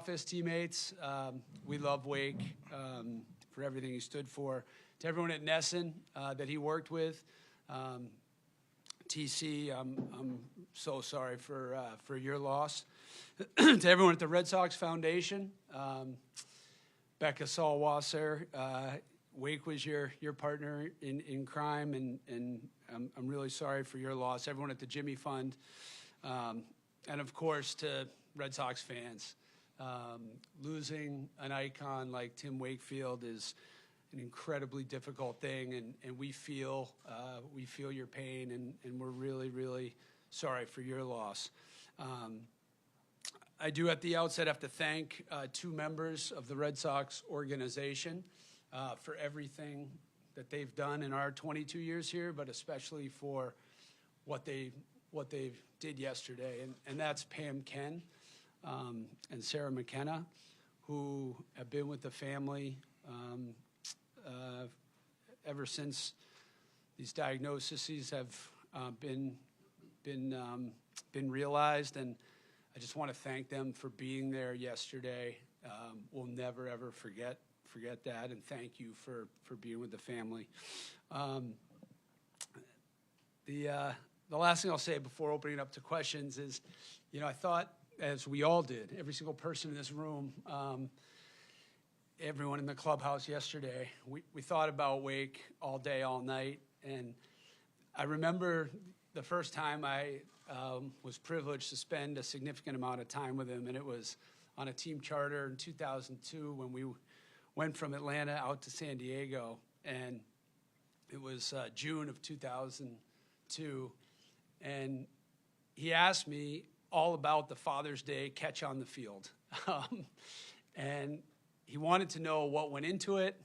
office teammates. We love Wake for everything he stood for. To everyone at Nesson that he worked with, TC, I'm so sorry for your loss. To everyone at the Red Sox Foundation, Becca Saul-Wasser, Wake was your partner in crime, and I'm really sorry for your loss. Everyone at the Jimmy Fund, and of course to Red Sox fans. Losing an icon like Tim Wakefield is an incredibly difficult thing, and we feel your pain, and we're really, really sorry for your loss. I do at the outset have to thank two members of the Red Sox organization for everything that they've done in our 22 years here, but especially for what they did yesterday, and that's Pam Ken and Sarah McKenna, who have been with the family ever since these diagnoses have been realized, and I just want to thank them for being there yesterday. We'll never ever forget that, and thank you for being with the family. The last thing I'll say before opening it up to questions is, I thought, as we all did, every single person in this room, everyone in the clubhouse yesterday, we thought about Wake all day, all night. And I remember the first time I was privileged to spend a significant amount of time with him, and it was on a team charter in 2002 when we went from Atlanta out to San Diego, and it was June of 2002, and he asked me all about the Father's Day catch on the field. And he wanted to know what went into it,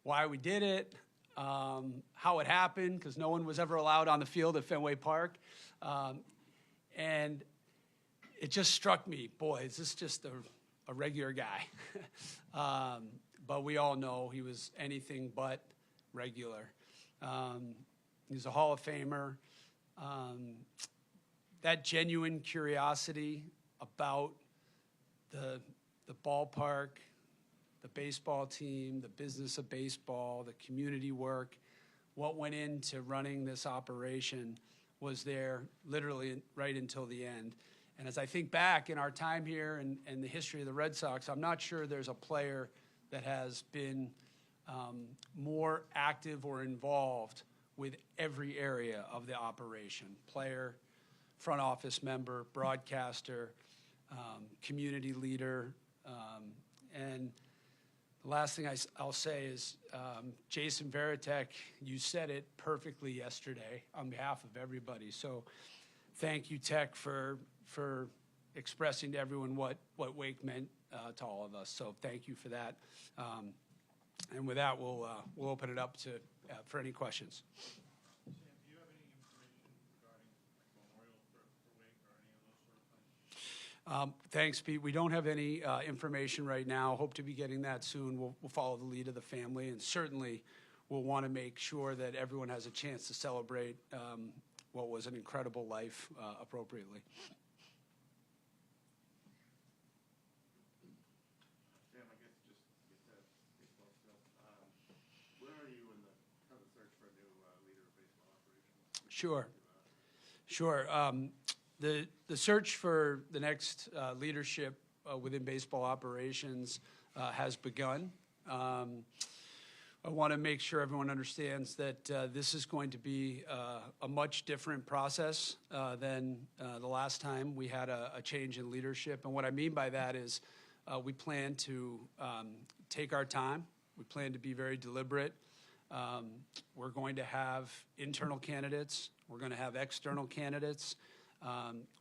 why we did it, how it happened, because no one was ever allowed on the field at Fenway Park. And it just struck me, boy, is this just a regular guy? But we all know he was anything but regular. He's a Hall of Famer. That genuine curiosity about the ballpark, the baseball team, the business of baseball, the community work, what went into running this operation was there literally right until the end. And as I think back in our time here and the history of the Red Sox, I'm not sure there's a player that has been more active or involved with every area of the operation: player, front office member, broadcaster, community leader. And the last thing I'll say is, Jason Varitek, you said it perfectly yesterday on behalf of everybody. So thank you, Tech, for expressing to everyone what Wake meant to all of us. So thank you for that. And with that, we'll open it up for any questions. Sam, do you have any information regarding memorial for Wake or any of those sort of things? Thanks, Pete. We don't have any information right now. Hope to be getting that soon. We'll follow the lead of the family, and certainly we'll want to make sure that everyone has a chance to celebrate what was an incredible life appropriately. Sam, I guess just to get that baseball stuff, where are you in the search for a new leader of baseball operations? Sure. The search for the next leadership within baseball operations has begun. I want to make sure everyone understands that this is going to be a much different process than the last time we had a change in leadership. And what I mean by that is we plan to take our time. We plan to be very deliberate. We're going to have internal candidates. We're going to have external candidates.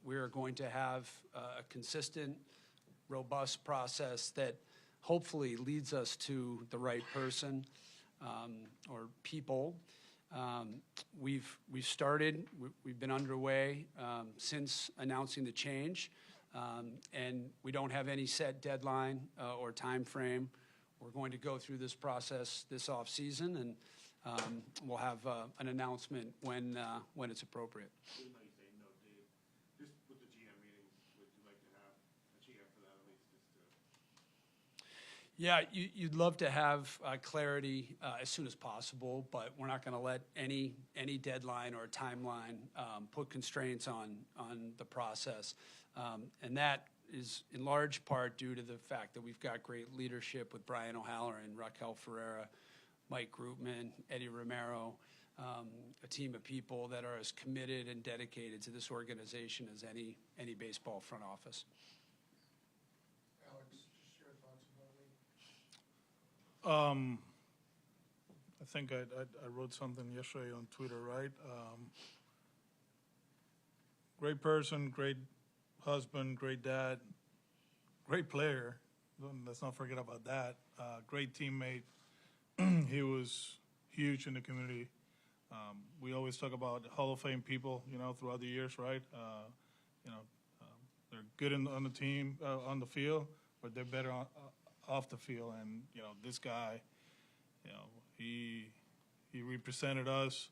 We are going to have a consistent, robust process that hopefully leads us to the right person or people. We've started. We've been underway since announcing the change, and we don't have any set deadline or time frame. We're going to go through this process this off season, and we'll have an announcement when it's appropriate. Even though you say no date, just with the GM meetings, would you like to have a GM for that at least, just to Yeah, you'd love to have clarity as soon as possible, but we're not going to let any deadline or timeline put constraints on the process, and that is in large part due to the fact that we've got great leadership with Brian O'Halloran, Raquel Ferreira, Mike Groupman, Eddie Romero, a team of people that are as committed and dedicated to this organization as any baseball front office. Alex, just your thoughts about me. I think I wrote something yesterday on Twitter, right? Great person, great husband, great dad, great player. Let's not forget about that. Great teammate. He was huge in the community. We always talk about Hall of Fame people, throughout the years, right? They're good on the team, on the field, but they're better off the field. And this guy, he represented us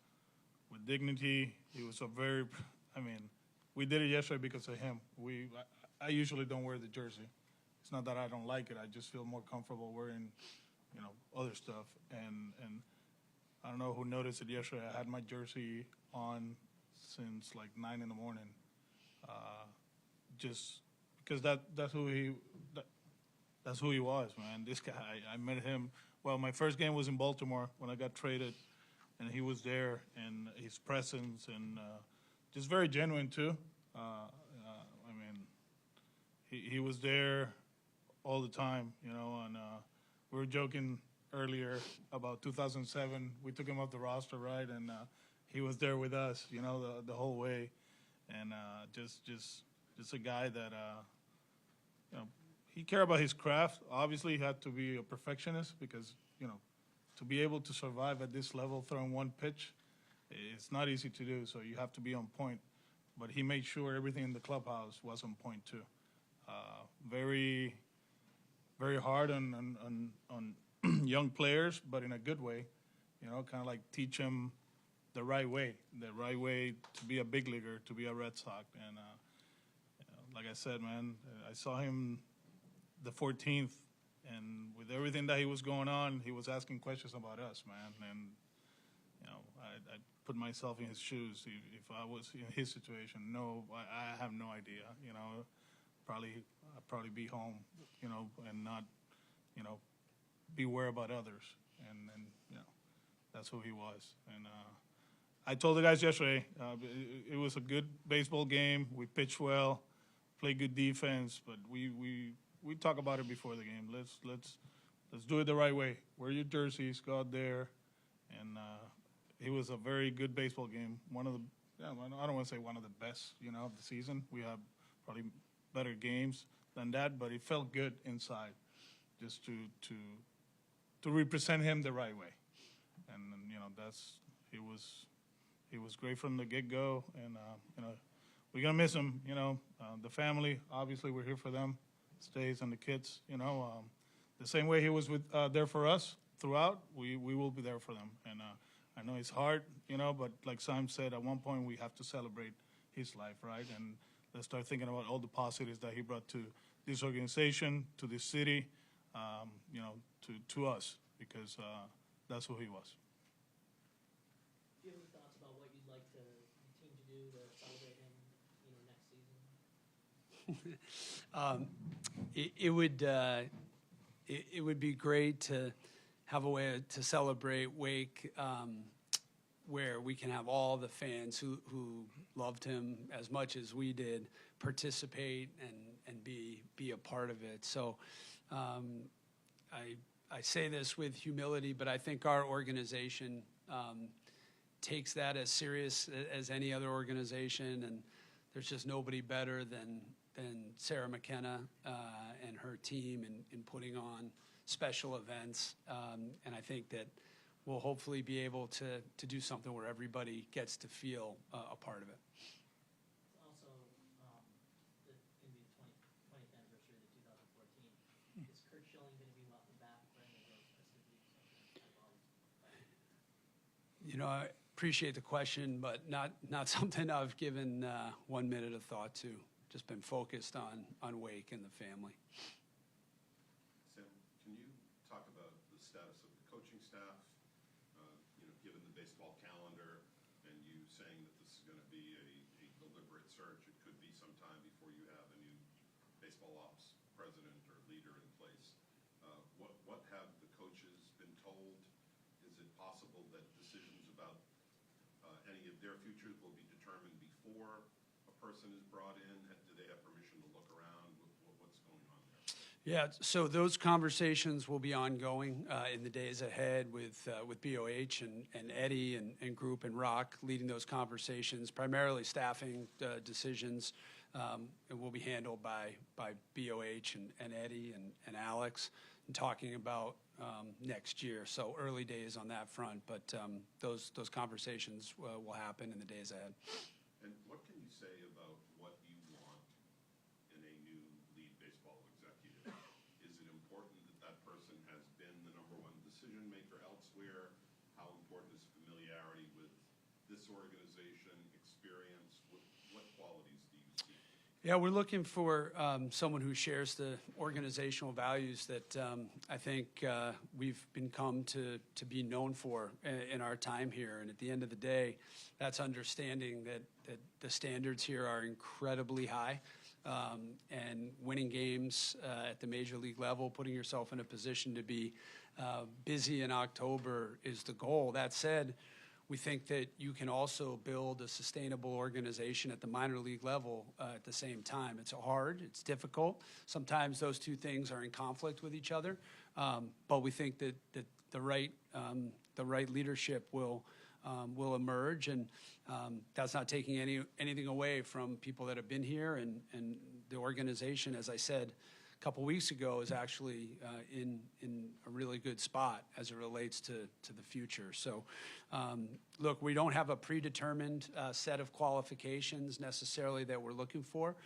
with dignity. He was we did it yesterday because of him. I usually don't wear the jersey. It's not that I don't like it. I just feel more comfortable wearing, other stuff. And I don't know who noticed it yesterday. I had my jersey on since like 9 in the morning, just because that's who he was, man. This guy, I met him. Well, my first game was in Baltimore when I got traded, and he was there, and his presence, and just very genuine too. He was there all the time, and we were joking earlier about 2007. We took him off the roster, right, and he was there with us, the whole way, and just a guy that, he cared about his craft. Obviously, he had to be a perfectionist because, to be able to survive at this level throwing one pitch, it's not easy to do, so you have to be on point. But he made sure everything in the clubhouse was on point, too. Very, very hard on young players, but in a good way, kind of like teach them the right way to be a big leaguer, to be a Red Sox. And like I said, man, I saw him the 14th, and with everything that he was going on, he was asking questions about us, man. And I put myself in his shoes. If I was in his situation, I have no idea. I'd probably be home, and not, be worried about others. And that's who he was. And I told the guys yesterday, it was a good baseball game. We pitched well, played good defense, but we talk about it before the game. Let's do it the right way. Wear your jerseys, go out there, and it was a very good baseball game. One of the, I don't want to say one of the best, of the season. We have probably better games than that, but it felt good inside, just to represent him the right way. And he was great from the get-go, and we're gonna miss him. The family, obviously, we're here for them, Stays and the kids. The same way he was there for us throughout, we will be there for them. And I know it's hard, but like Sam said, at one point we have to celebrate his life, right? And let's start thinking about all the positives that he brought to this organization, to this city, to us, because that's who he was. Do you have any thoughts about what you'd like the team to do to celebrate him, next season? It would be great to have a way to celebrate Wake, where we can have all the fans who loved him as much as we did participate and be a part of it. So I say this with humility, but I think our organization takes that as serious as any other organization, and there's just nobody better than Sarah McKenna and her team in putting on special events. And I think that we'll hopefully be able to do something where everybody gets to feel a part of it. Also, in the 20th anniversary of the 2014, is Kurt Schilling going to be welcome back for any of those festivities? I appreciate the question, but not something I've given 1 minute of thought to. Just been focused on Wake and the family. Sam, can you status of the coaching staff, given the baseball calendar, and you saying that this is going to be a deliberate search. It could be some time before you have a new baseball ops president or leader in place. What have the coaches been told? Is it possible that decisions about any of their futures will be determined before a person is brought in? Do they have permission to look around? What's going on there? Yeah, so those conversations will be ongoing in the days ahead with BOH and Eddie and group and Rock leading those conversations. Primarily staffing decisions will be handled by BOH and Eddie and Alex, and talking about next year. So early days on that front, but those conversations will happen in the days ahead. And what can you say about what you want in a new lead baseball executive? Is it important that person has been the #1 decision maker elsewhere? How important is familiarity with this organization, experience? What qualities do you see? Yeah, we're looking for someone who shares the organizational values that I think we've been come to be known for in our time here. And at the end of the day, that's understanding that the standards here are incredibly high, and winning games at the major league level, putting yourself in a position to be busy in October is the goal. That said, we think that you can also build a sustainable organization at the minor league level at the same time. It's hard, it's difficult. Sometimes those two things are in conflict with each other, but we think that the right leadership will emerge, and that's not taking anything away from people that have been here, and the organization, as I said a couple weeks ago, is actually in a really good spot as it relates to the future. So, look, we don't have a predetermined set of qualifications necessarily that we're looking for,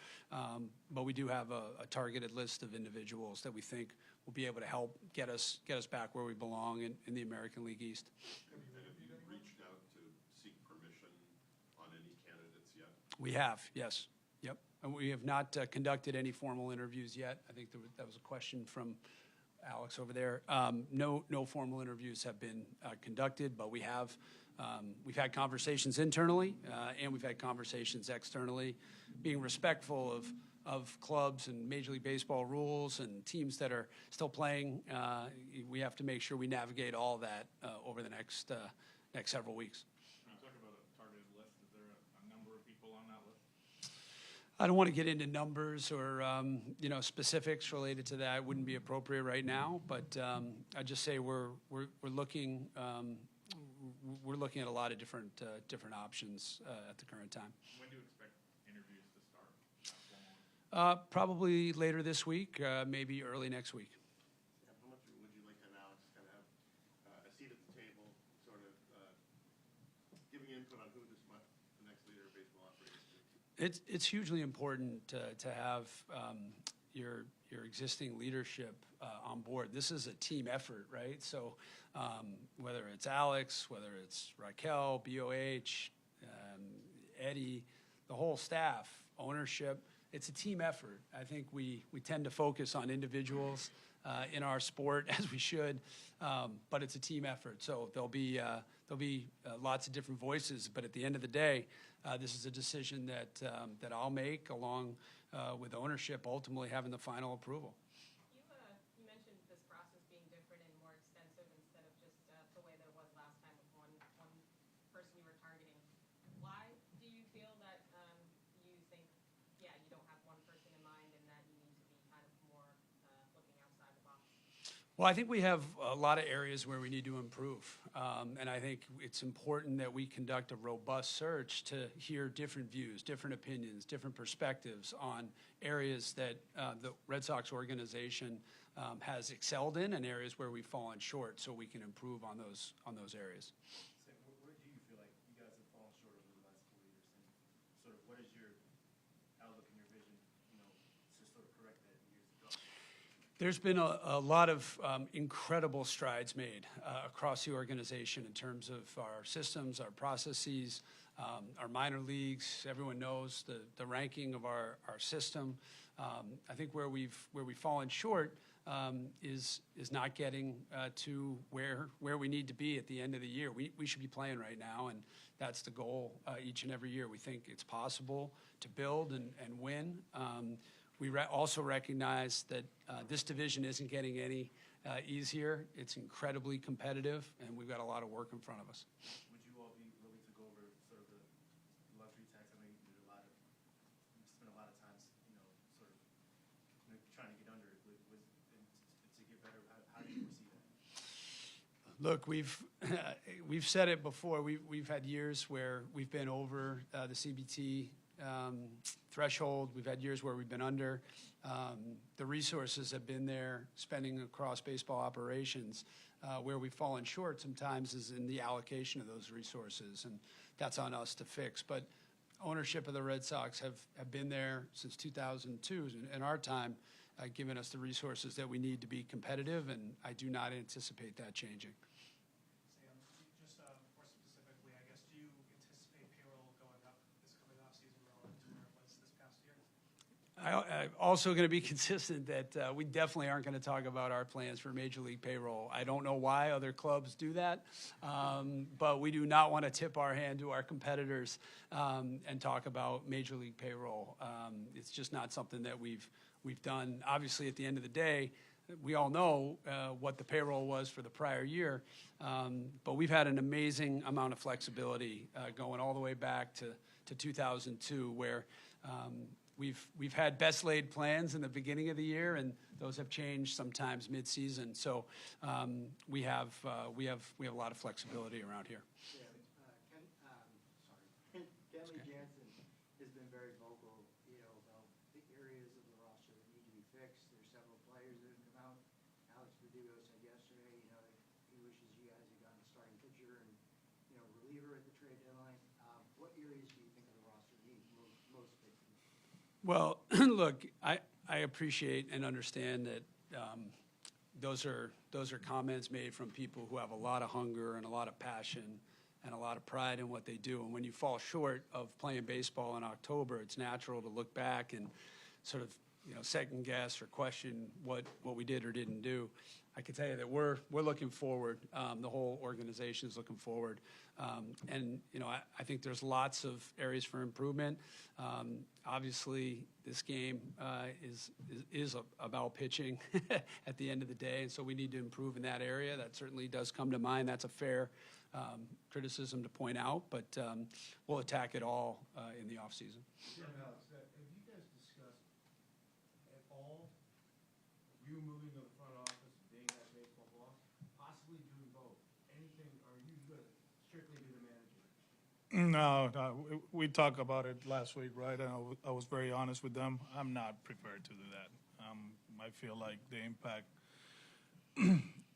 but we do have a targeted list of individuals that we think will be able to help get us back where we belong in the American League East. And have you reached out to seek permission on any candidates yet? We have, yes. Yep. And we have not conducted any formal interviews yet. I think that was a question from Alex over there. No formal interviews have been conducted, but we've had conversations internally, and we've had conversations externally, being respectful of clubs and Major League Baseball rules and teams that are still playing. We have to make sure we navigate all that over the next several weeks. Can you talk about a targeted list? Is there a number of people on that list? I don't want to get into numbers or specifics related to that. It wouldn't be appropriate right now. But I just say we're looking at a lot of different options at the current time. When do you expect interviews to start? Probably later this week, maybe early next week. How much would you like to have Alex kind of have a seat at the table, sort of giving input on who the next leader of baseball operations is? It's hugely important to have your existing leadership on board. This is a team effort, right? So whether it's Alex, whether it's Raquel, BOH, Eddie, the whole staff, ownership, it's a team effort. I think we tend to focus on individuals in our sport, as we should, but it's a team effort. So there'll be lots of different voices, but at the end of the day, this is a decision that I'll make along with ownership, ultimately having the final approval. You mentioned this process being different and more extensive instead of just the way that it was last time with one person you were targeting. Why do you feel that you think, you don't have one person in mind and that you need to be kind of more looking outside the box? Well, I think we have a lot of areas where we need to improve. And I think it's important that we conduct a robust search to hear different views, different opinions, different perspectives on areas that the Red Sox organization has excelled in and areas where we've fallen short, so we can improve on those areas. So where do you feel like you guys have fallen short over the last 4 years? And sort of what is your outlook and your vision, to sort of correct that years ago? There's been a lot of incredible strides made across the organization in terms of our systems, our processes, our minor leagues. Everyone knows the ranking of our system. I think where we've fallen short is not getting to where we need to be at the end of the year. We should be playing right now, and that's the goal each and every year. We think it's possible to build and win. We also recognize that this division isn't getting any easier. It's incredibly competitive, and we've got a lot of work in front of us. Would you all be willing to go over sort of the luxury tax? I know you spend a lot of times, sort of trying to get under it. To get better, how do you foresee that? Look, we've said it before. We've had years where we've been over the CBT threshold. We've had years where we've been under. The resources have been there, spending across baseball operations. Where we've fallen short sometimes is in the allocation of those resources, and that's on us to fix. But ownership of the Red Sox have been there since 2002 in our time, giving us the resources that we need to be competitive, and I do not anticipate that changing. Sam, just more specifically, I guess, do you anticipate payroll going up this coming off season relative to where it was this past year? I'm also going to be consistent that we definitely aren't going to talk about our plans for Major League payroll. I don't know why other clubs do that, but we do not want to tip our hand to our competitors and talk about Major League payroll. It's just not something that we've done. Obviously, at the end of the day, we all know what the payroll was for the prior year, but we've had an amazing amount of flexibility going all the way back to 2002, where we've had best laid plans in the beginning of the year, and those have changed sometimes mid-season. So we have a lot of flexibility around here. Yeah, Kenley Jansen has been very vocal, about the areas of the roster that need to be fixed. There's several players that have come out. Alex Verdugo said yesterday, that he wishes you guys had gotten a starting pitcher and, reliever at the trade deadline. What areas do you think of the roster need most fixing? Well, look, I appreciate and understand that those are comments made from people who have a lot of hunger and a lot of passion and a lot of pride in what they do. And when you fall short of playing baseball in October, it's natural to look back and sort of second guess or question what we did or didn't do. I can tell you that we're looking forward. The whole organization is looking forward, and I think there's lots of areas for improvement. Obviously, this game is about pitching at the end of the day, and so we need to improve in that area. That certainly does come to mind. That's a fair criticism to point out, but we'll attack it all in the offseason. Alex, have you guys discussed at all you moving to the front office, being that baseball boss, possibly doing both? Anything, or are you going to strictly be the manager? No, we talked about it last week, right? And I was very honest with them. I'm not prepared to do that. I feel like the impact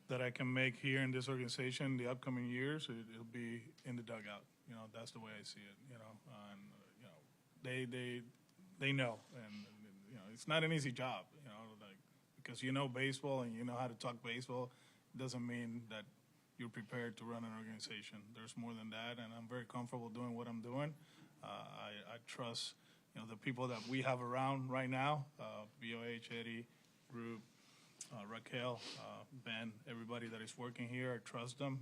that I can make here in this organization the upcoming years, it'll be in the dugout. That's the way I see it. And they know, and it's not an easy job. Because baseball and you know how to talk baseball, doesn't mean that you're prepared to run an organization. There's more than that, and I'm very comfortable doing what I'm doing. I trust the people that we have around right now, BOH, Eddie, Rube, Raquel, Ben, everybody that is working here. I trust them.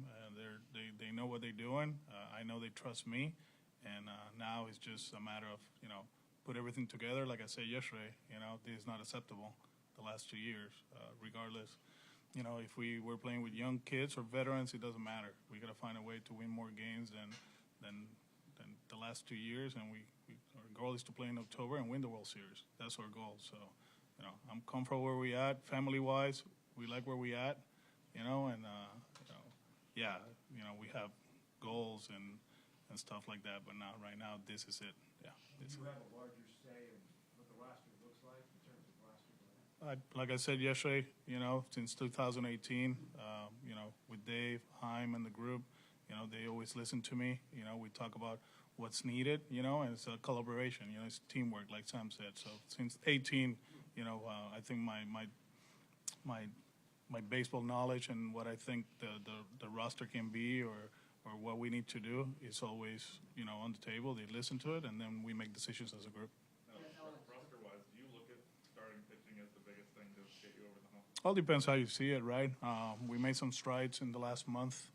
They know what they're doing. I know they trust me, and now it's just a matter of put everything together. Like I said yesterday, this is not acceptable. The last 2 years, regardless, if we were playing with young kids or veterans, it doesn't matter. We got to find a way to win more games than the last 2 years, and our goal is to play in October and win the World Series. That's our goal. So, I'm comfortable where we at, family-wise. We like where we at, and we have goals and stuff like that. But now, right now, this is it. Yeah. Do you have a larger say in what the roster looks like in terms of roster building? Like I said yesterday, since 2018, with Dave, Haim, and the group, they always listen to me. We talk about what's needed, and it's a collaboration. It's teamwork, like Sam said. So since 18, I think my baseball knowledge and what I think the roster can be or what we need to do is always, on the table. They listen to it, and then we make decisions as a group. Roster-wise, do you look at starting pitching as the biggest thing to get you over the hump? All depends how you see it, right? We made some strides in the last month.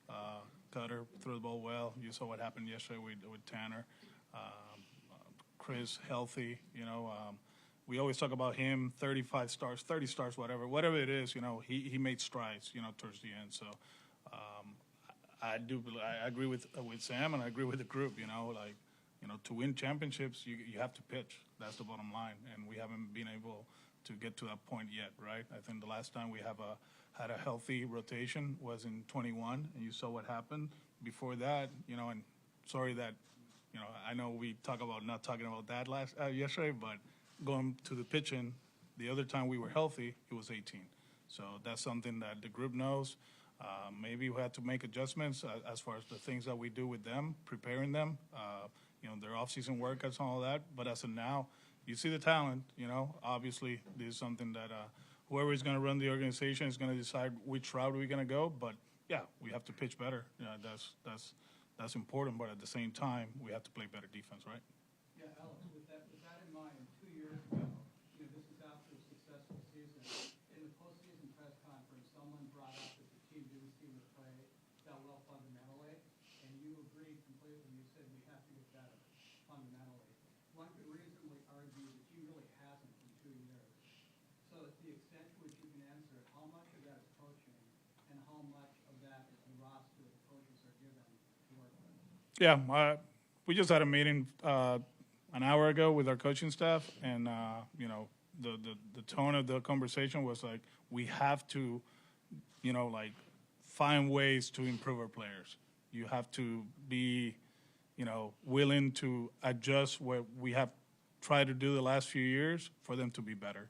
Cutter threw the ball well. You saw what happened yesterday with Tanner. Chris healthy, we always talk about him, 35 stars, 30 stars, whatever it is, he made strides, towards the end. So I agree with Sam, and I agree with the group, to win championships, you have to pitch. That's the bottom line, and we haven't been able to get to that point yet, right? I think the last time we had a healthy rotation was in 21, and you saw what happened. Before that, and sorry that, I know we talk about not talking about that yesterday, but going to the pitching, the other time we were healthy, it was 18. So that's something that the group knows. Maybe we had to make adjustments as far as the things that we do with them, preparing them, their off-season workouts and all that. But as of now, you see the talent, obviously this is something that whoever is going to run the organization is going to decide which route we're going to go. But yeah, we have to pitch better. That's important. But at the same time, we have to play better defense, right? Yeah, Alex, with that in mind, 2 years ago, this is after a successful season. In the postseason press conference, someone brought up that the team didn't seem to play that well fundamentally, and you agreed completely. You said we have to get better fundamentally. One could reasonably argue the team really hasn't in 2 years. So to the extent to which you can answer it, how much of that is coaching, and how much of that is the roster the coaches are given to work with? Yeah, we just had a meeting an hour ago with our coaching staff, and the tone of the conversation was like, we have to, find ways to improve our players. You have to be, willing to adjust what we have tried to do the last few years for them to be better.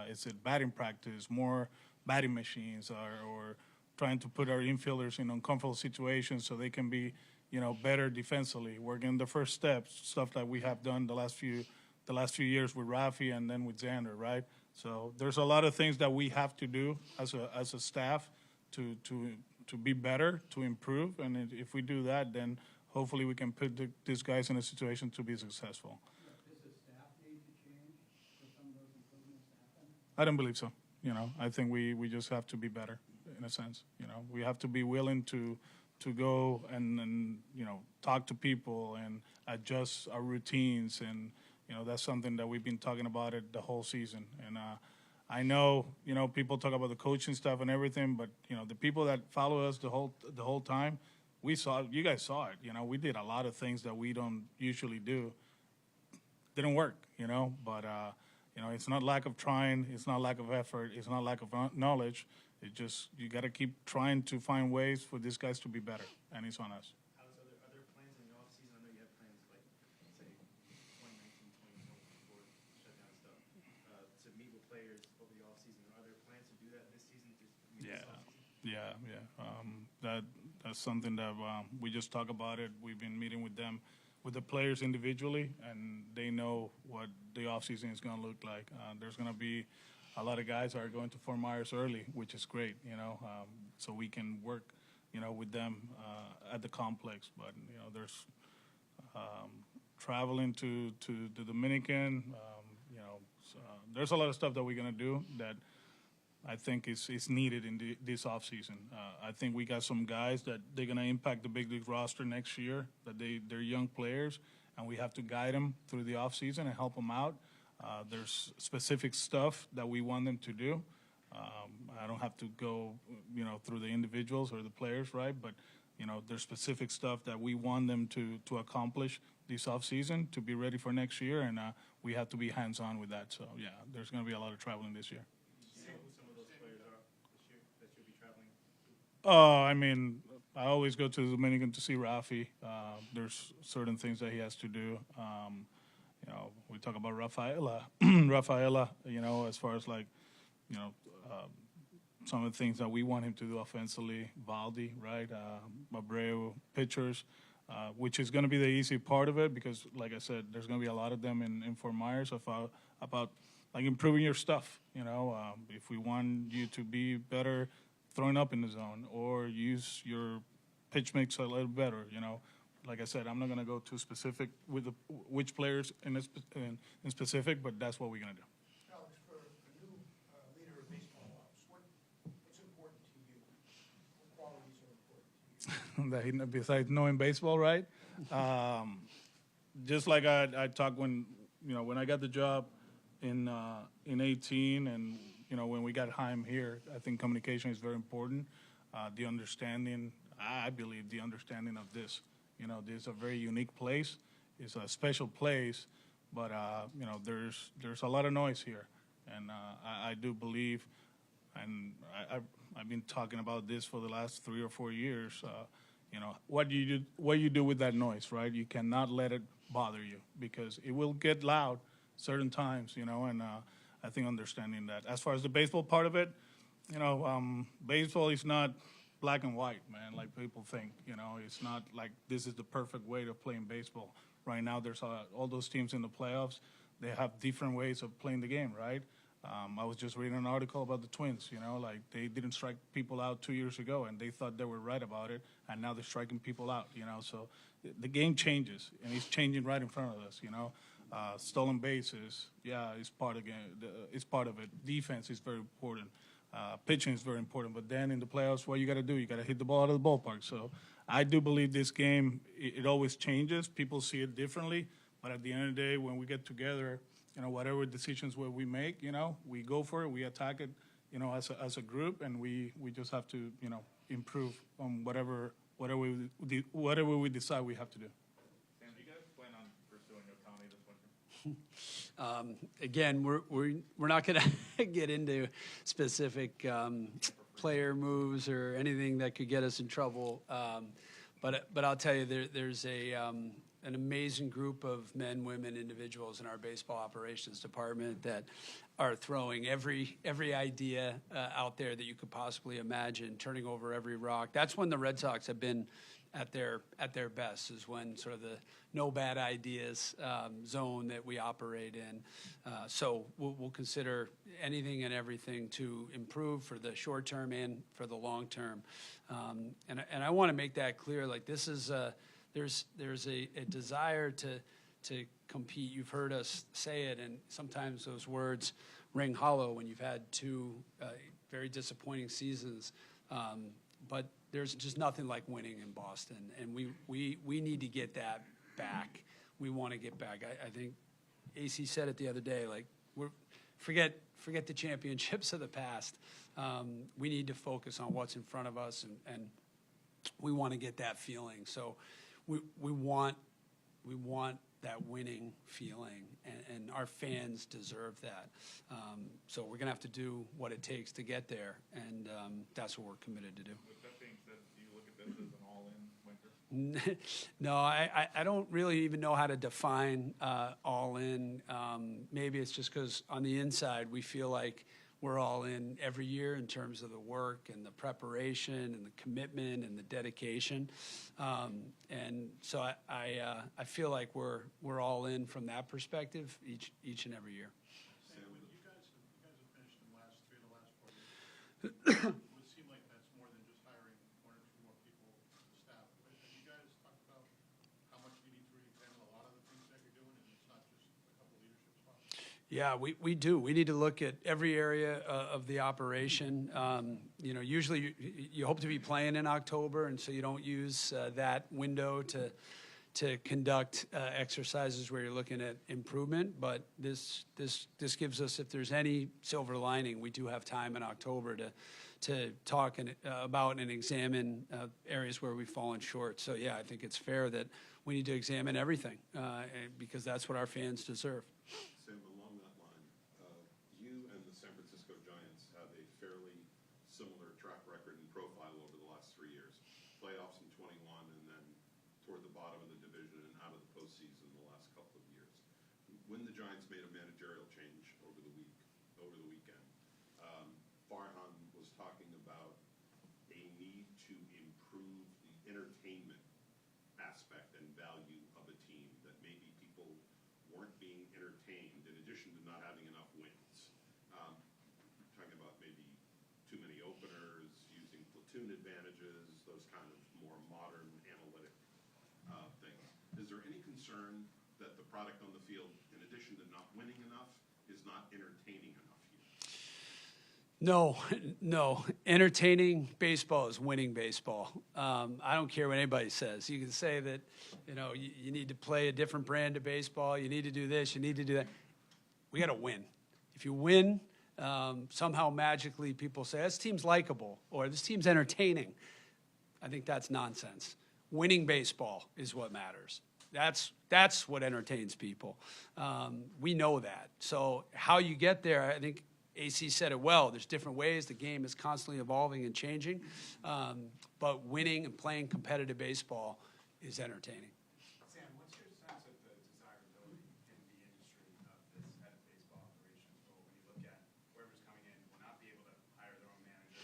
Is it batting practice, more batting machines, or trying to put our infielders in uncomfortable situations so they can be, better defensively, working the first steps, stuff that we have done the last few years with Rafi and then with Xander, right? So there's a lot of things that we have to do as a staff to be better, to improve, and if we do that, then hopefully we can put these guys in a situation to be successful. Does the staff need to change for some of those improvements to happen? I don't believe so. I think we just have to be better in a sense. We have to be willing to go and talk to people and adjust our routines, and that's something that we've been talking about it the whole season. And I know people talk about the coaching stuff and everything, but the people that follow us the whole time, you guys saw it. We did a lot of things that we don't usually do. Didn't work, but it's not lack of trying, it's not lack of effort, it's not lack of knowledge. It just, you got to keep trying to find ways for these guys to be better, and it's on us. Alex, are there plans in the offseason? I know you have plans like, say, 2019, 2020 before shutdown stuff, to meet with players over the offseason. Are there plans to do that this season? This offseason? That's something that we just talk about it. We've been meeting with them, with the players individually, and they know what the offseason is going to look like. There's going to be a lot of guys are going to Fort Myers early, which is great, so we can work, with them at the complex. But, there's traveling to the Dominican, there's a lot of stuff that we're going to do that I think is needed in this offseason. I think we got some guys that they're going to impact the big league roster next year, that they're young players, and we have to guide them through the offseason and help them out. There's specific stuff that we want them to do. I don't have to go, through the individuals or the players, right? But, there's specific stuff that we want them to accomplish this offseason to be ready for next year, and we have to be hands-on with that. So, yeah, there's going to be a lot of traveling this year. Do you know who some of those players are this year that you'll be traveling to? I always go to the Dominican to see Rafi. There's certain things that he has to do. We talk about Rafaela, as far as some of the things that we want him to do offensively. Valdi, right? Abreu, pitchers, which is going to be the easy part of it because, like I said, there's going to be a lot of them in Fort Myers about improving your stuff. If we want you to be better throwing up in the zone or use your pitch mix a little better, Like I said, I'm not going to go too specific with which players in specific, but that's what we're going to do. Alex, for a new leader of baseball ops, what besides knowing baseball, right? Just like I talked when I got the job in 18, and when we got Haim here, I think communication is very important. The understanding, I believe, the understanding of this. This is a very unique place. It's a special place, but there's a lot of noise here, and I do believe, and I've been talking about this for the last 3 or 4 years. What do you do with that noise, right? You cannot let it bother you because it will get loud certain times, and I think understanding that. As far as the baseball part of it, baseball is not black and white, man, like people think. It's not like this is the perfect way to play in baseball. Right now, there's all those teams in the playoffs. They have different ways of playing the game, right? I was just reading an article about the Twins, like they didn't strike people out 2 years ago, and they thought they were right about it, and now they're striking people out, so the game changes, and it's changing right in front of us, stolen bases, it's part of the game. It's part of it. Defense is very important. Pitching is very important, but then in the playoffs, what you got to do? You got to hit the ball out of the ballpark. So I do believe this game, it always changes. People see it differently, but at the end of the day, when we get together, whatever decisions we make, we go for it, we attack it, as a group, and we just have to, improve on whatever we decide we have to do. Sam, do you guys plan on pursuing Otani this winter? Again, we're not going to get into specific player moves or anything that could get us in trouble. But I'll tell you, there's an amazing group of men, women, individuals in our baseball operations department that are throwing every idea out there that you could possibly imagine, turning over every rock. That's when the Red Sox have been at their best, is when sort of the no bad ideas zone that we operate in. So we'll consider anything and everything to improve for the short term and for the long term. And I want to make that clear. Like, this is there's a desire to compete. You've heard us say it, and sometimes those words ring hollow when you've had 2 very disappointing seasons. But there's just nothing like winning in Boston, and we need to get that back. We want to get back. I think AC said it the other day. Like, forget the championships of the past. We need to focus on what's in front of us, and we want to get that feeling. So we want that winning feeling, and our fans deserve that. So we're going to have to do what it takes to get there, and that's what we're committed to do. With that being said, do you look at this as an all-in winter? No, I don't really even know how to define all in. Maybe it's just because on the inside we feel like we're all in every year in terms of the work and the preparation and the commitment and the dedication. And so I feel like we're all in from that perspective each and every year. Sam, you guys have finished in the last 4 years. It would seem like that's more than just hiring 1 or 2 more people to the staff. But have you guys talked about how much you need to re-examine a lot of the things that you're doing, and it's not just a couple leadership spots? Yeah, we do. We need to look at every area of the operation. Usually you hope to be playing in October, and so you don't use that window to conduct exercises where you're looking at improvement. But this gives us, if there's any silver lining, we do have time in October to talk about and examine areas where we've fallen short. So yeah, I think it's fair that we need to examine everything because that's what our fans deserve. Sam, along that line, you and the San Francisco Giants have a fairly similar track record and profile over the last 3 years. Playoffs in 21, and then toward the bottom of the division and out of the postseason the last couple of years. When the Giants made a managerial change over the weekend, Farhan was talking about a need to improve the entertainment aspect and value of a team, that maybe people weren't being entertained in addition to not having enough wins. Talking about maybe too many openers, using platoon advantages, those kind of more modern analytic things. Is there any concern that the product on the field, in addition to not winning enough, is not entertaining enough here? No, no. Entertaining baseball is winning baseball. I don't care what anybody says. You can say that, you need to play a different brand of baseball. You need to do this. You need to do that. We got to win. If you win, somehow magically people say, this team's likable or this team's entertaining. I think that's nonsense. Winning baseball is what matters. That's what entertains people. We know that. So how you get there, I think AC said it well. There's different ways. The game is constantly evolving and changing. But winning and playing competitive baseball is entertaining. Sam, what's your sense of the desirability in the industry of this head of baseball operations role? When you look at whoever's coming in will not be able to hire their own manager.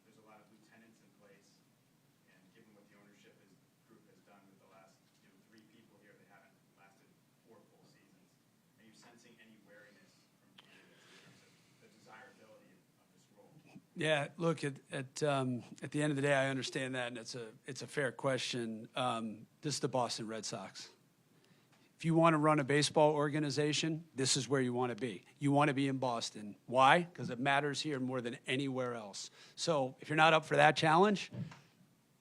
There's a lot of lieutenants in place. And given what the ownership group has done with the last 3 people here, they haven't lasted 4 full seasons. Are you sensing any wariness from candidates in terms of the desirability of this role? Yeah, look, at the end of the day, I understand that, and it's a fair question. This is the Boston Red Sox. If you want to run a baseball organization, this is where you want to be. You want to be in Boston. Why? Because it matters here more than anywhere else. So if you're not up for that challenge,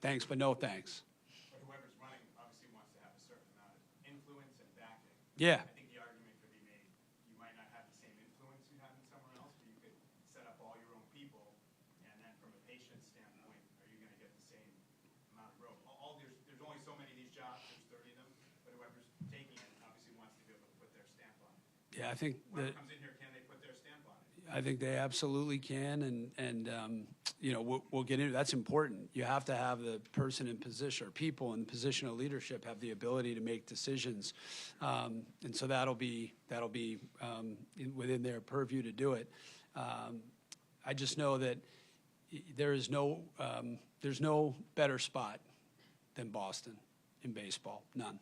thanks, but no thanks. But whoever's running obviously wants to have a certain amount of influence and backing. Yeah. I think the argument could be made, you might not have the same influence you have in somewhere else, but you could set up all your own people, and then from a patient standpoint, are you going to get the same amount of rope? There's only so many of these jobs, there's 30 of them, but whoever's taking it obviously wants to be able to put their stamp on it. Yeah, I think Whoever that. comes in here, can they put their stamp on it? I think they absolutely can, and we'll get into that's important. You have to have the person in position or people in position of leadership have the ability to make decisions, and so that'll be within their purview to do it. I just know that there's no better spot than Boston in baseball. None.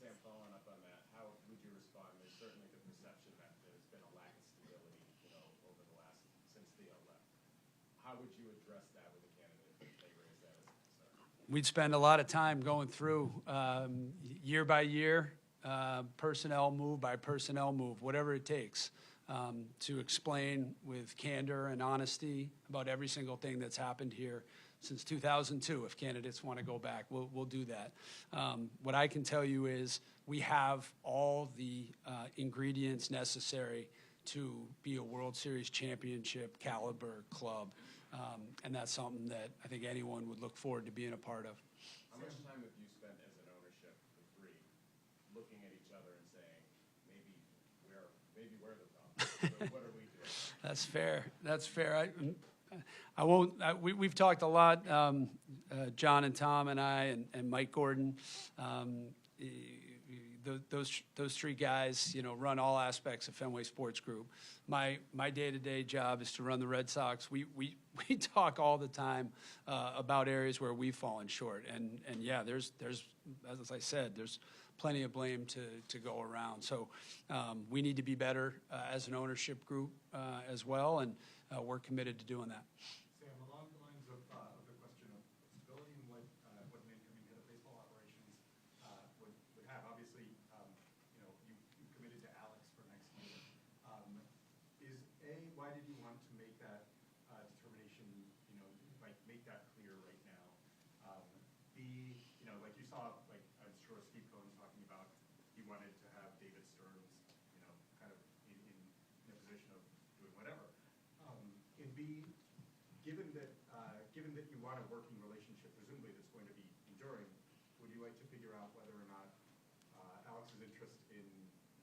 Sam, following up on that, how would you respond? There's certainly the perception that there's been a lack of stability, over the last, since Theo left. How would you address that with a candidate if they raise that as a concern? We'd spend a lot of time going through year by year, personnel move by personnel move, whatever it takes, to explain with candor and honesty about every single thing that's happened here since 2002. If candidates want to go back, we'll do that. What I can tell you is we have all the ingredients necessary to be a World Series championship caliber club, and that's something that I think anyone would look forward to being a part of. How much time have you spent as an ownership, the 3, looking at each other and saying, maybe we're the problem? What are we doing? That's fair. That's fair. I won't. We've talked a lot, John and Tom and I and Mike Gordon. Those 3 guys, run all aspects of Fenway Sports Group. My day-to-day job is to run the Red Sox. We talk all the time about areas where we've fallen short, and yeah, there's as I said, there's plenty of blame to go around. So we need to be better as an ownership group as well, and we're committed to doing that. Sam, along the lines of the question of stability and what an incoming head of baseball operations would have, obviously, you committed to Alex for next year. Why did you want to make that determination, make that clear right now? B, like you saw, I'm sure Steve Cohen's talking about, he wanted to have David Stearns, kind of in a position of doing whatever. And B, given that you want a working relationship, presumably that's going to be enduring, would you like to figure out whether or not Alex's interest in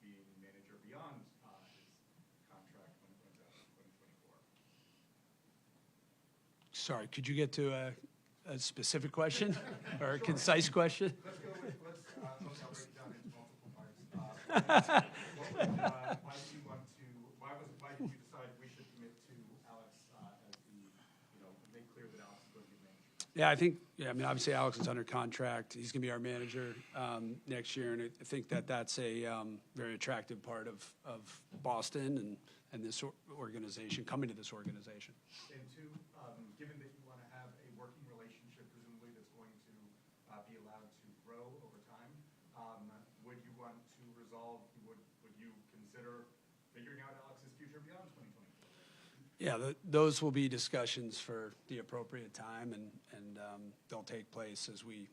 being manager beyond his contract when it runs out in 2024? Sorry, could you get to a specific question or a concise question? Let's go with, I'll break it down into multiple parts. Why did you decide we should commit to Alex as make clear that Alex is going to be manager? Yeah, I mean, obviously Alex is under contract. He's going to be our manager next year, and I think that's a very attractive part of Boston and this organization, coming to this organization. And 2, given that you want to have a working relationship, presumably that's going to be allowed to grow over time, would you want to would you consider figuring out Alex's future beyond 2024? Yeah, those will be discussions for the appropriate time, and they'll take place as we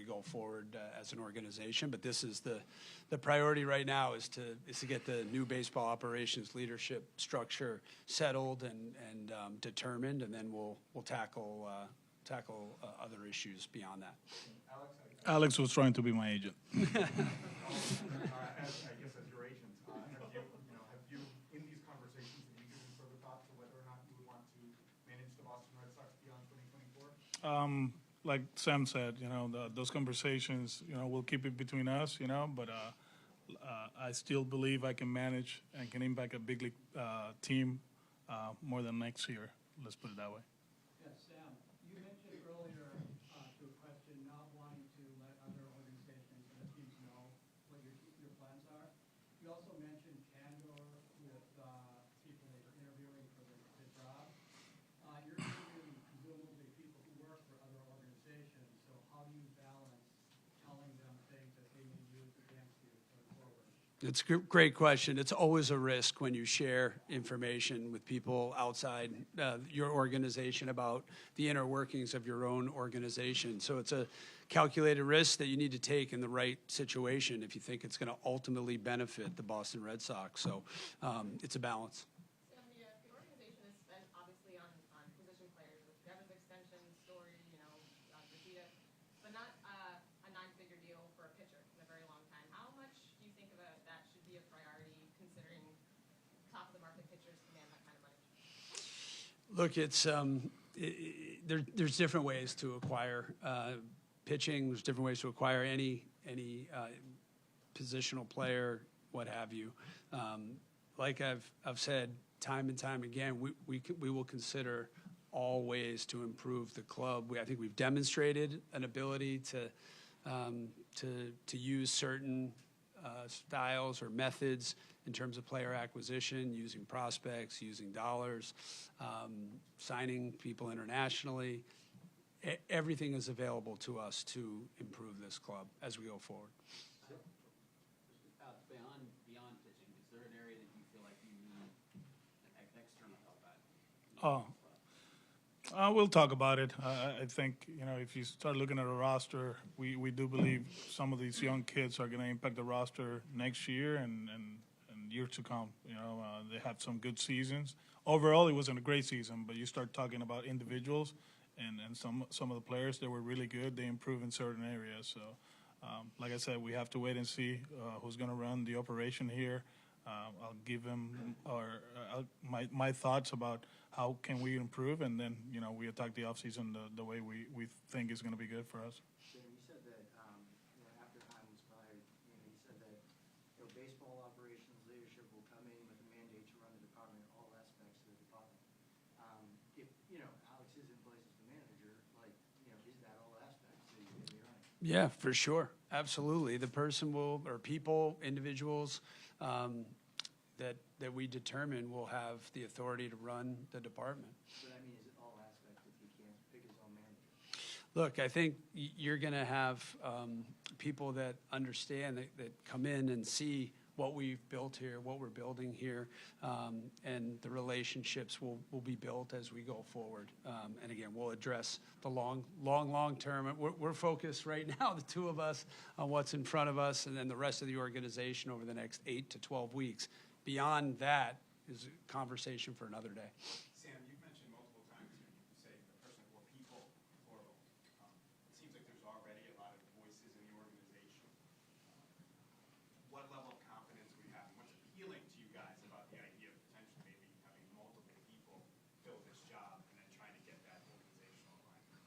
go forward as an organization. But this is the priority right now is to get the new baseball operations leadership structure settled and determined, and then we'll tackle other issues beyond that. Alex was trying to be my agent. I guess as your agent, have you, in these conversations, have you given further thought to whether or not you would want to manage the Boston Red Sox beyond 2024? Like Sam said, those conversations, we'll keep it between us, but I still believe I can manage and can impact a big league team more than next year. Let's put it that way. Yes, Sam, you mentioned earlier to a question not wanting to let other organizations and teams know what your plans are. You also mentioned candor with people that you're interviewing for the job. You're interviewing presumably people who work for other organizations, so how do you balance telling them things that they may use against you going forward? It's a great question. It's always a risk when you share information with people outside your organization about the inner workings of your own organization. So it's a calculated risk that you need to take in the right situation if you think it's going to ultimately benefit the Boston Red Sox. So it's a balance. Sam, the organization has spent obviously on position players with Devin's extension, Story, Vegeta, but not a nine-figure deal for a pitcher in a very long time. How much do you think that should be a priority, considering top of the market pitchers command that kind of money? Look, there's different ways to acquire pitching. There's different ways to acquire any positional player, what have you. Like I've said time and time again, we will consider all ways to improve the club. I think we've demonstrated an ability to use certain styles or methods in terms of player acquisition, using prospects, using dollars, signing people internationally. Everything is available to us to improve this club as we go forward. Beyond pitching, is there an area that you feel like you need external help at? We'll talk about it. I think, if you start looking at a roster, we do believe some of these young kids are going to impact the roster next year and years to come. They had some good seasons. Overall, it wasn't a great season, but you start talking about individuals and some of the players that were really good. They improved in certain areas. So, like I said, we have to wait and see who's going to run the operation here. I'll give him my thoughts about how can we improve, and then we attack the offseason the way we think is going to be good for us. So you said that after Heim was fired, you said that baseball operations leadership will come in with a mandate to run the department, all aspects of the department. If Alex is in place as the manager, is that all aspects that you're going to be running? Yeah, for sure. Absolutely. The person will, or people, individuals that we determine will have the authority to run the department. But I mean, is it all aspects if he can't pick his own manager? Look, I think you're going to have people that understand, that come in and see what we've built here, what we're building here, and the relationships will be built as we go forward. And again, we'll address the long term. We're focused right now, the two of us, on what's in front of us, and then the rest of the organization over the next 8 to 12 weeks. Beyond that is a conversation for another day. Sam, you've mentioned multiple times, you say the person or people, plural. It seems like there's already a lot of voices in the organization. What level of confidence do we have, and what's appealing to you guys about the idea of potentially maybe having multiple people fill this job and then trying to get that organizational alignment?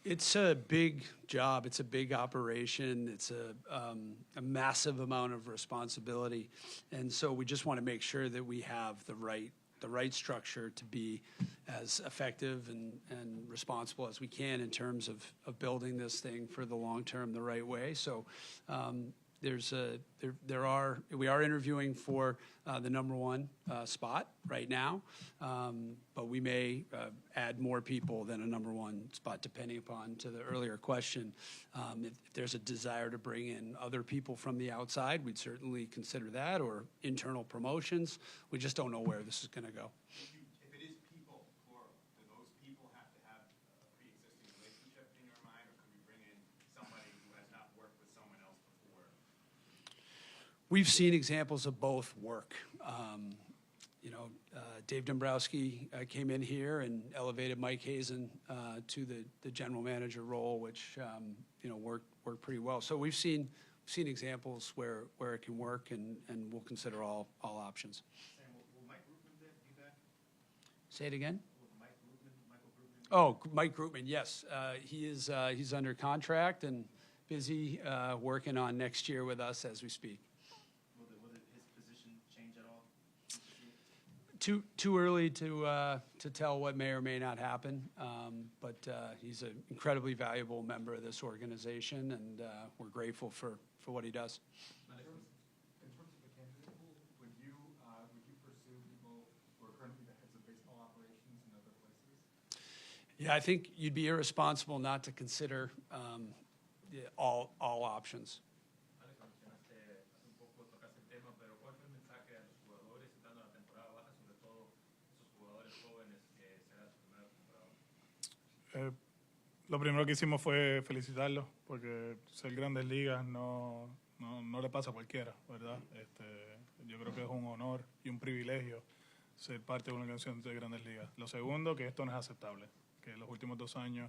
It's a big job. It's a big operation. It's a massive amount of responsibility, and so we just want to make sure that we have the right structure to be as effective and responsible as we can in terms of building this thing for the long term the right way. So we are interviewing for the number one spot right now, but we may add more people than a number one spot, depending upon, to the earlier question, if there's a desire to bring in other people from the outside, we'd certainly consider that, or internal promotions. We just don't know where this is going to go. If it we've seen examples of both work. Dave Dombrowski came in here and elevated Mike Hazen to the general manager role, which worked pretty well. So we've seen examples where it can work, and we'll consider all options. Sam, will Mike Rootman be back? Say it again. Will Michael Rootman? Oh, Mike Grootman, yes. He's under contract and busy working on next year with us as we speak. Will his position change at all? Too early to tell what may or may not happen, but he's an incredibly valuable member of this organization, and we're grateful for what he does. In terms of the candidate pool, would you pursue people who are currently the heads of baseball operations in other places? Yeah, I think you'd be irresponsible not to consider all options. Alex, mencionaste hace un poco, tocaste el tema, pero ¿cuál fue el mensaje a los jugadores entrando a la temporada baja, sobre todo esos jugadores jóvenes que será su primera temporada? Lo primero que hicimos fue felicitarlo, porque ser Grandes Ligas no le pasa a cualquiera, ¿verdad? Yo creo que es un honor y un privilegio ser parte de una organización de Grandes Ligas. Lo segundo, que esto no es aceptable, que en los últimos 2 años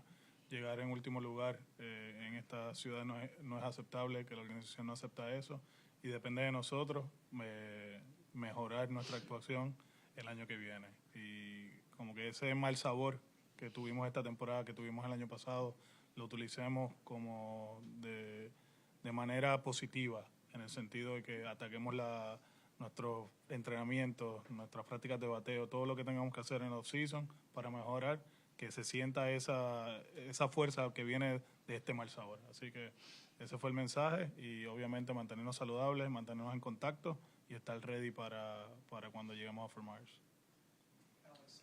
llegar en último lugar en esta ciudad no es aceptable, que la organización no acepta eso, y depende de nosotros mejorar nuestra actuación el año que viene. Y como que ese mal sabor que tuvimos esta temporada, que tuvimos el año pasado, lo utilicemos como de manera positiva, en el sentido de que ataquemos nuestros entrenamientos, nuestras prácticas de bateo, todo lo que tengamos que hacer en la off-season para mejorar, que se sienta esa fuerza que viene de este mal sabor. Así que ese fue el mensaje, y obviamente mantenernos saludables, mantenernos en contacto y estar ready para cuando lleguemos a Fort Myers. Alex,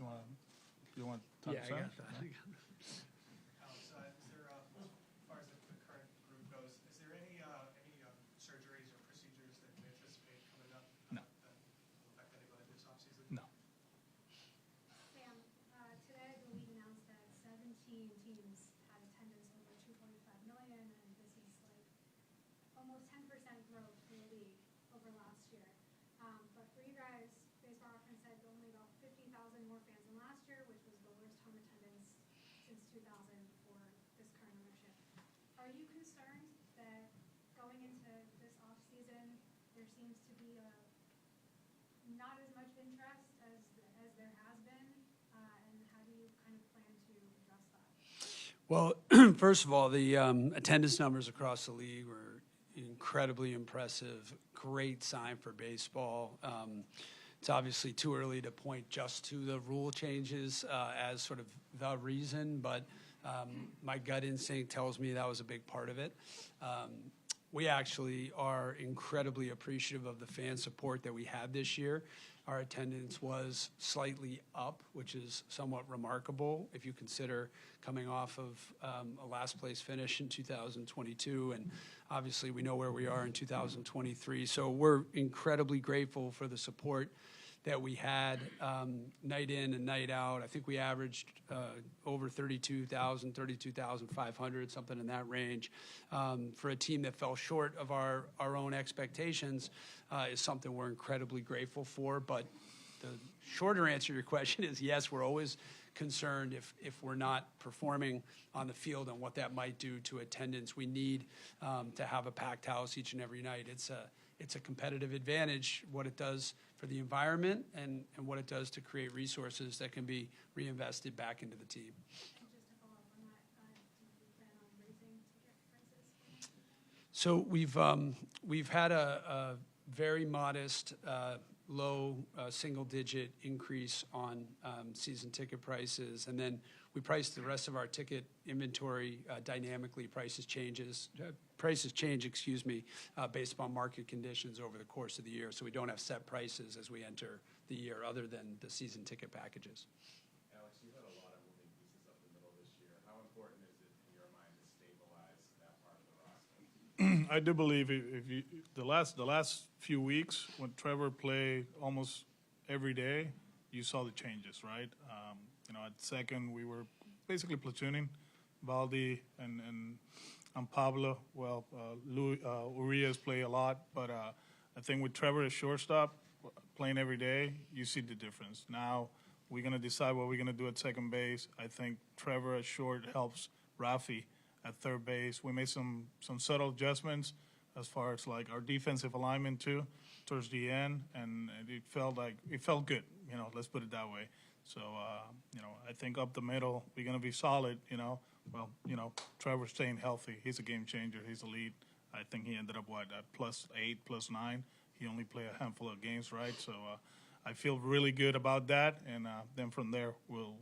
You want to talk Yeah, I Sam? got that. Alex, is there, as far as the current group goes, is there any surgeries or procedures that you anticipate coming up? No. That will affect anybody this offseason? No. Sam, today the league announced that 17 teams had attendance over 2.5 million, and this is like almost 10% growth for the league over last year. But for you guys, Baseball Reference said only about 50,000 more fans than last year, which was the worst home attendance since 2000 for this current ownership. Are you concerned that going into this off season there seems to be not as much interest as there has been, and how do you kind of plan to address that? Well, first of all, the attendance numbers across the league were incredibly impressive. Great sign for baseball. It's obviously too early to point just to the rule changes as sort of the reason, but my gut instinct tells me that was a big part of it. We actually are incredibly appreciative of the fan support that we had this year. Our attendance was slightly up, which is somewhat remarkable if you consider coming off of a last place finish in 2022, and obviously we know where we are in 2023. So we're incredibly grateful for the support that we had night in and night out. I think we averaged over 32,500, something in that range. For a team that fell short of our own expectations is something we're incredibly grateful for. But the shorter answer to your question is yes, we're always concerned if we're not performing on the field and what that might do to attendance. We need to have a packed house each and every night. It's a competitive advantage, what it does for the environment and what it does to create resources that can be reinvested back into the team. And just to follow up on that, do you plan on raising ticket prices? So we've had a very modest, low single-digit increase on season ticket prices, and then we price the rest of our ticket inventory dynamically. Prices change, based upon market conditions over the course of the year. So we don't have set prices as we enter the year, other than the season ticket packages. Alex, you had a lot of moving pieces up the middle this year. How important is it in your mind to stabilize that part of the roster? I do believe the last few weeks when Trevor played almost every day, you saw the changes, right? At second we were basically platooning Valdi and Pablo. Well, Urias play a lot, but I think with Trevor as shortstop, playing every day, you see the difference. Now we're going to decide what we're going to do at second base. I think Trevor at short helps Rafi at third base. We made some subtle adjustments as far as like our defensive alignment too towards the end, and it felt good. Let's put it that way. So I think up the middle we're going to be solid. Trevor's staying healthy. He's a game changer. He's a lead. I think he ended up at +8, +9. He only played a handful of games, right? So I feel really good about that, and then from there we'll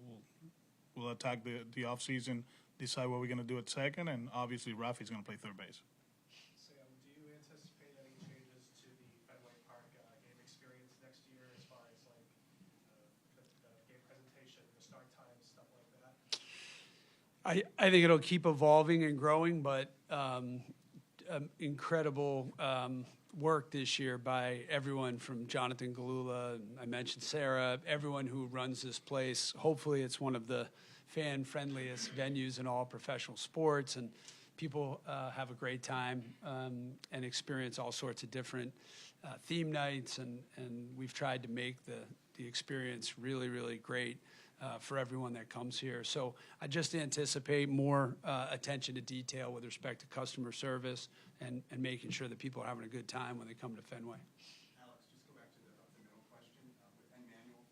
attack the off season, decide what we're going to do at second, and obviously Rafi's going to play third base. Sam, do you anticipate any changes to the Fenway Park game experience next year as far as like the game presentation, the start times, stuff like that? I think it'll keep evolving and growing, but incredible work this year by everyone from Jonathan Galula, I mentioned Sarah, everyone who runs this place. Hopefully it's one of the fan-friendliest venues in all professional sports, and people have a great time and experience all sorts of different theme nights, and we've tried to make the experience really, really great for everyone that comes here. So I just anticipate more attention to detail with respect to customer service and making sure that people are having a good time when they come to Fenway. Alex, just go back to the up-the-middle question. With Emmanuel,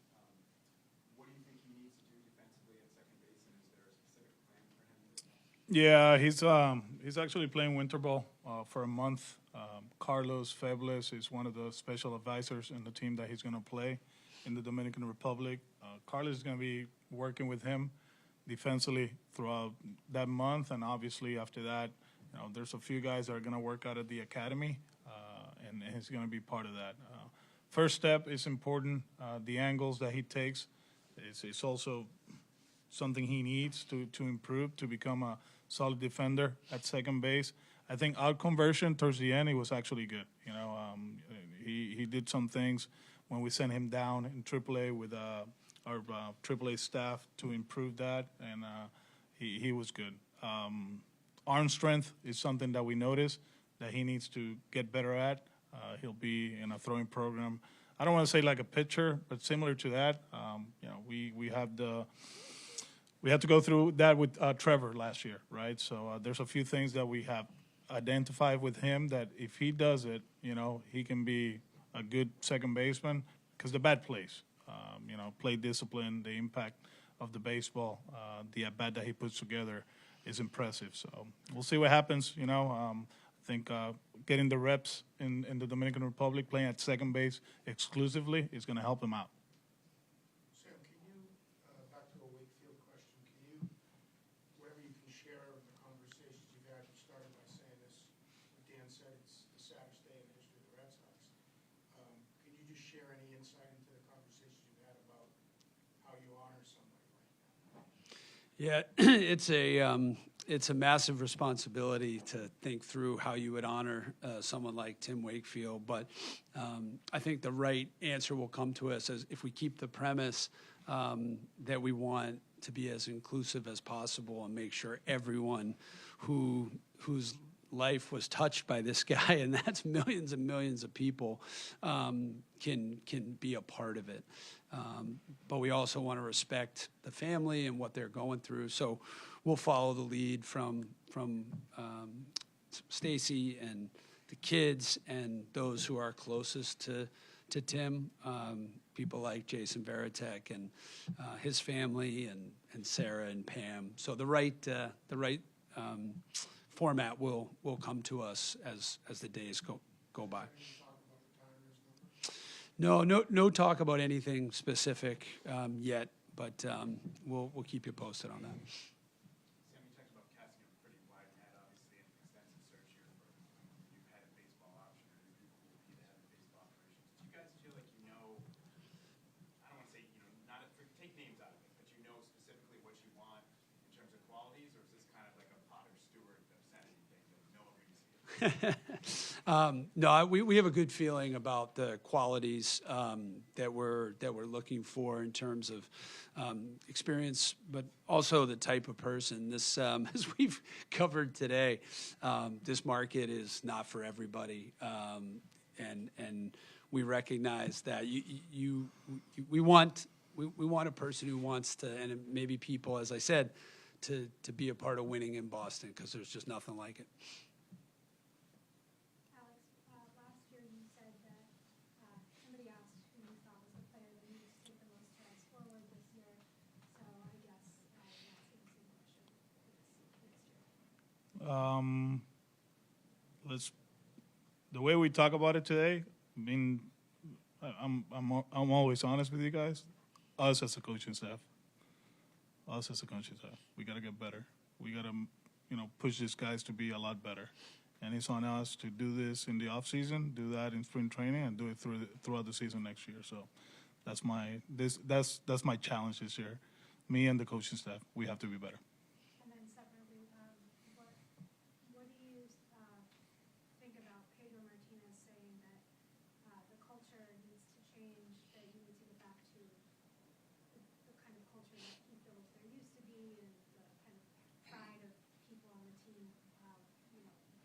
what do you think he needs to do defensively at second base, and is there a specific plan for him? Yeah, he's actually playing winter ball for a month. Carlos Febles is one of the special advisors in the team that he's going to play in the Dominican Republic. Carlos is going to be working with him defensively throughout that month, and obviously after that, there's a few guys that are going to work out at the academy, and he's going to be part of that. First step is important. The angles that he takes is also something he needs to improve to become a solid defender at second base. I think out conversion towards the end, he was actually good. He did some things when we sent him down in AAA with our AAA staff to improve that, and he was good. Arm strength is something that we noticed that he needs to get better at. He'll be in a throwing program. I don't want to say like a pitcher, but similar to that. We had to go through that with Trevor last year, right? So there's a few things that we have identified with him that if he does it, he can be a good second baseman because the bat plays. Play discipline, the impact of the baseball, the at-bat that he puts together is impressive. So we'll see what happens. I think getting the reps in the Dominican Republic, playing at second base exclusively, is going to help him out. Sam, can you, back to a Wakefield question, can you, whatever you can share of the conversations you've had, you started by saying this, what Dan said, it's the saddest day in the history of the Red Sox. Can you just share any insight into the conversations you've had about how you honor somebody like that? Yeah, it's a massive responsibility to think through how you would honor someone like Tim Wakefield. But I think the right answer will come to us as if we keep the premise that we want to be as inclusive as possible and make sure everyone whose life was touched by this guy, and that's millions and millions of people, can be a part of it. But we also want to respect the family and what they're going through. So we'll follow the lead from Stacy and the kids and those who are closest to Tim, people like Jason Veritek and his family and Sarah and Pam. So the right format will come to us as the days go by. No talk about anything specific yet, but we'll keep you posted on that. Sam, you talked about casting a pretty wide net, obviously, an extensive search here for a new head of baseball option or new people who will be the head of baseball operations. Do you guys feel like I don't want to say, not take names out of it, but specifically what you want in terms of qualities, or is this kind of like a Potter Stewart obscenity thing that no one really sees? No, we have a good feeling about the qualities that we're looking for in terms of experience, but also the type of person. This, as we've covered today, this market is not for everybody. and we recognize that we want a person who wants to, and maybe people, as I said, to be a part of winning in Boston, because there's just nothing like it. Alex, last year you said that somebody asked who you thought was the player that needed to take the most strides forward this year. So I guess I'm asking the same question next year. The way we talk about it today, I mean, I'm always honest with you guys. Us as a coaching staff, we got to get better. We got to, push these guys to be a lot better. And it's on us to do this in the off season, do that in spring training, and do it throughout the season next year. So that's my challenge this year. Me and the coaching staff, we have to be better. And then separately, what do you think about Pedro Martinez saying that the culture needs to change, that you need to get back to the kind of culture that he feels there used to be, and the kind of pride of people on the team,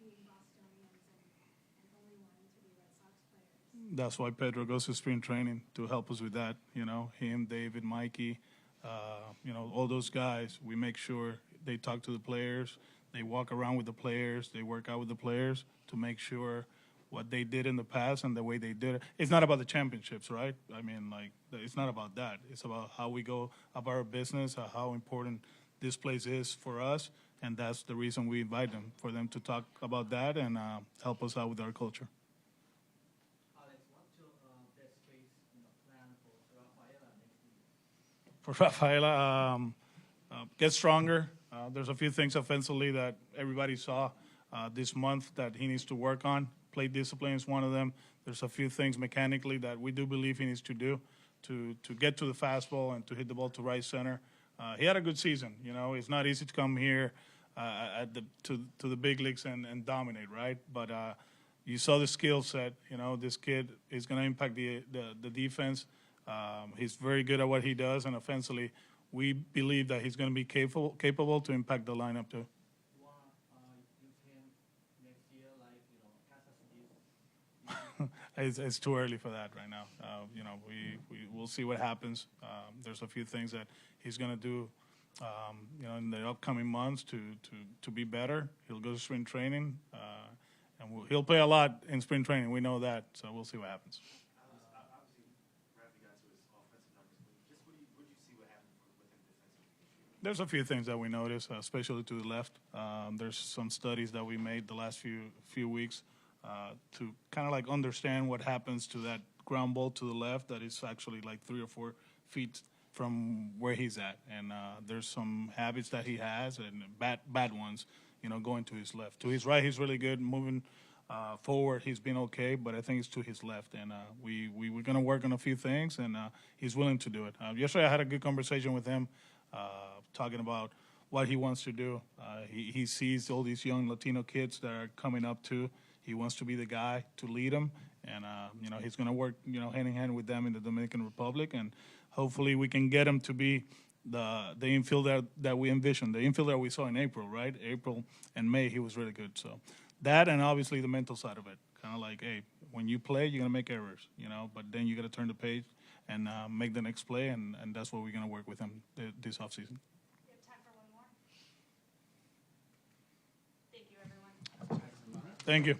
being Bostonians and only wanting to be Red Sox players? That's why Pedro goes to spring training, to help us with that. Him, David, Mikey, all those guys. We make sure they talk to the players, they walk around with the players, they work out with the players to make sure what they did in the past and the way they did it. It's not about the championships, right? I mean, it's not about that. It's about how we go about our business, how important this place is for us, and that's the reason we invite them, for them to talk about that and help us out with our culture. Alex, what's your best case plan for Rafaela next year? For Rafaela, get stronger. There's a few things offensively that everybody saw this month that he needs to work on. Play discipline is one of them. There's a few things mechanically that we do believe he needs to do to get to the fastball and to hit the ball to right center. He had a good season. It's not easy to come here to the big leagues and dominate, right? But you saw the skill set. This kid is going to impact the defense. He's very good at what he does, and offensively, we believe that he's going to be capable to impact the lineup too. You want to use him next year, like Kansas City? It's too early for that right now. We'll see what happens. There's a few things that he's going to do, in the upcoming months to be better. He'll go to spring training, and he'll play a lot in spring training. We know that, so we'll see what happens. Obviously, Rafi got to his offensive numbers, but just what did you see what happened with him defensively? There's a few things that we noticed, especially to the left. There's some studies that we made the last few weeks to kind of understand what happens to that ground ball to the left that is actually 3 or 4 feet from where he's at. And there's some habits that he has, and bad ones, going to his left. To his right, he's really good. Moving forward, he's been okay, but I think it's to his left. And we're going to work on a few things, and he's willing to do it. Yesterday I had a good conversation with him, talking about what he wants to do. He sees all these young Latino kids that are coming up too. He wants to be the guy to lead them, and he's going to work hand in hand with them in the Dominican Republic, and hopefully we can get him to be the infielder that we envisioned, the infielder we saw in April, right? April and May, he was really good. So that, and obviously the mental side of it, kind of hey, when you play, you're going to make errors, but then you got to turn the page and make the next play, and that's what we're going to work with him this offseason. We have time for one more. Thank you, everyone. Thank you.